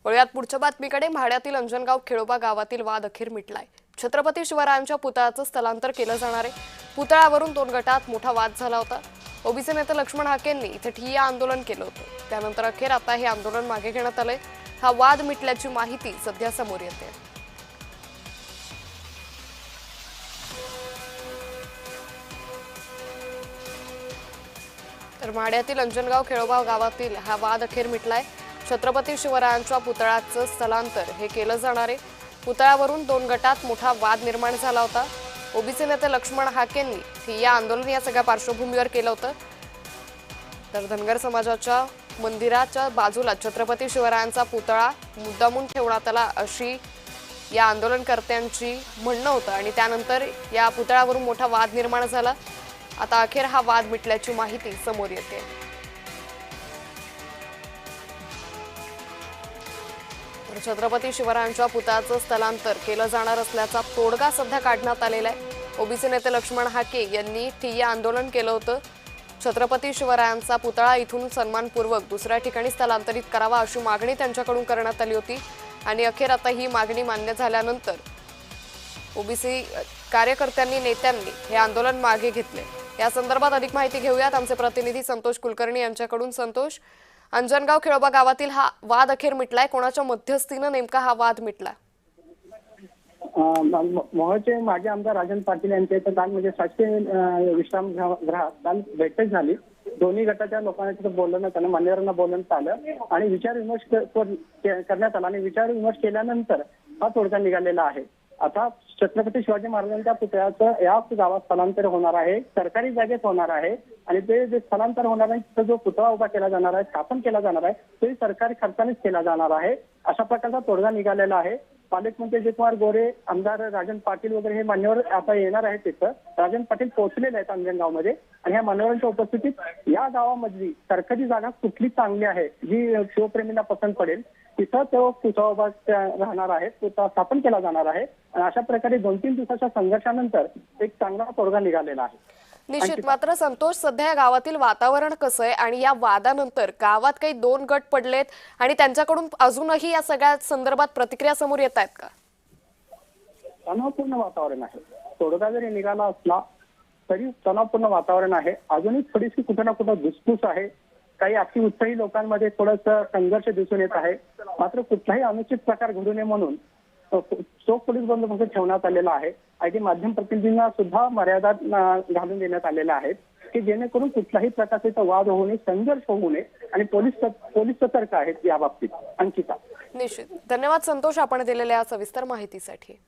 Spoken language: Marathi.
वळूयात पुढच्या बातमीकडे। म्हाड्यातील अंजनगाव खेडोबा गावातील वाद अखेर मिटलाय। छत्रपती शिवरायांच्या पुतळ्याचं स्थलांतर केलं जाणार आहे। पुतळ्यावरून 2 गटात मोठा वाद झाला होता। ओबीसी नेते लक्ष्मण हाकेंनी इथे ठिय्या आंदोलन केलं होतं। त्यानंतर अखेर आता हे आंदोलन मागे घेण्यात आलंय। हा वाद मिटल्याची माहिती सध्या समोर येते। तर म्हाड्यातील अंजनगाव खेडोबा गावातील हा वाद अखेर मिटलाय। छत्रपती शिवरायांच्या पुतळ्याचं स्थलांतर हे केलं जाणार आहे। पुतळ्यावरून 2 गटात मोठा वाद निर्माण झाला होता। ओबीसी नेते लक्ष्मण हाकेंनी ठिय्या आंदोलन या सगळ्या पार्श्वभूमीवर केलं होतं। तर धनगर समाजाच्या मंदिराच्या बाजूला छत्रपती शिवरायांचा पुतळा मुद्दामून ठेवण्यात आला अशी या आंदोलनकर्त्यांची म्हणणं होतं आणि त्यानंतर या पुतळ्यावरून मोठा वाद निर्माण झाला। आता अखेर हा वाद मिटल्याची माहिती समोर येते। छत्रपती शिवरायांच्या पुतळ्याचं स्थलांतर केलं जाणार असल्याचा तोडगा सध्या काढण्यात आलेला आहे। ओबीसी नेते लक्ष्मण हाके यांनी ठिय्या आंदोलन केलं होतं। छत्रपती शिवरायांचा पुतळा इथून सन्मानपूर्वक दुसऱ्या ठिकाणी स्थलांतरित करावा अशी मागणी त्यांच्याकडून करण्यात आली होती आणि अखेर आता ही मागणी मान्य झाल्यानंतर ओबीसी कार्यकर्त्यांनी नेत्यांनी हे आंदोलन मागे घेतले। या संदर्भात अधिक माहिती घेऊयात आमचे प्रतिनिधी संतोष कुलकर्णी यांच्याकडून। संतोष, अंजनगाव खेडोबा गावातील हा वाद अखेर मिटलाय। कोणाच्या मध्यस्थीनं नेमका हा वाद मिटला? मोहचे माजी आमदार राजन पाटील यांच्या इथं काल म्हणजे शासकीय विश्रामगृहात काल बैठक झाली। दोन्ही गटाच्या लोकांना तिथं बोलवण्यात आलं, मान्यवरांना बोलवण्यात आलं आणि विचारविमर्श करण्यात आला आणि विचारविमर्श केल्यानंतर हा तोडगा निघालेला आहे। आता छत्रपती शिवाजी महाराजांच्या पुतळ्याचं या गावात स्थलांतर होणार आहे, सरकारी जागेत होणार आहे आणि ते जे स्थलांतर होणार आहे तिथं जो पुतळा उभा केला जाणार आहे, स्थापन केला जाणार आहे, तोही सरकारी खर्चानेच केला जाणार आहे। अशा प्रकारचा तोडगा निघालेला आहे। पालकमंत्री अजितकुमार गोरे, आमदार राजन पाटील वगैरे हे मान्यवर आता येणार आहेत। तिथं राजन पाटील पोहोचलेले आहेत अंजनगावमध्ये आणि या मान्यवरांच्या उपस्थितीत या गावामधली सरकारी जागा कुठली चांगली आहे जी शिवप्रेमींना पसंत पडेल तिथं तो पुतळा उभा राहणार आहे, पुतळा स्थापन केला जाणार आहे आणि अशा प्रकारे 2-3 दिवसाच्या संघर्षानंतर एक चांगला तोडगा निघालेला आहे। निश्चित। मात्र संतोष, सध्या या गावातील वातावरण कसं आहे आणि या वादानंतर गावात काही 2 गट पडलेत आणि त्यांच्याकडून अजूनही या सगळ्या संदर्भात प्रतिक्रिया समोर येत आहेत का? तणावपूर्ण वातावरण आहे। तोडगा जरी निघाला असला तरी तणावपूर्ण वातावरण आहे। अजूनही थोडीशी कुठे ना कुठे धुसफूस आहे। काही अति उत्साही लोकांमध्ये थोडंसं संघर्ष दिसून येत आहे। मात्र कुठलाही अनुचित प्रकार घडू नये म्हणून चोख पोलीस बंदोबस्त ठेवण्यात आलेला आहे आणि माध्यम प्रतिनिधींना सुद्धा मर्यादा घालून देण्यात आलेल्या आहेत की जेणेकरून कुठल्याही प्रकारचा वाद होऊ नये, संघर्ष होऊ नये आणि पोलीस सतर्क आहेत या बाबतीत। अंकिता, निश्चित। धन्यवाद संतोष, आपण दिलेल्या सविस्तर माहितीसाठी।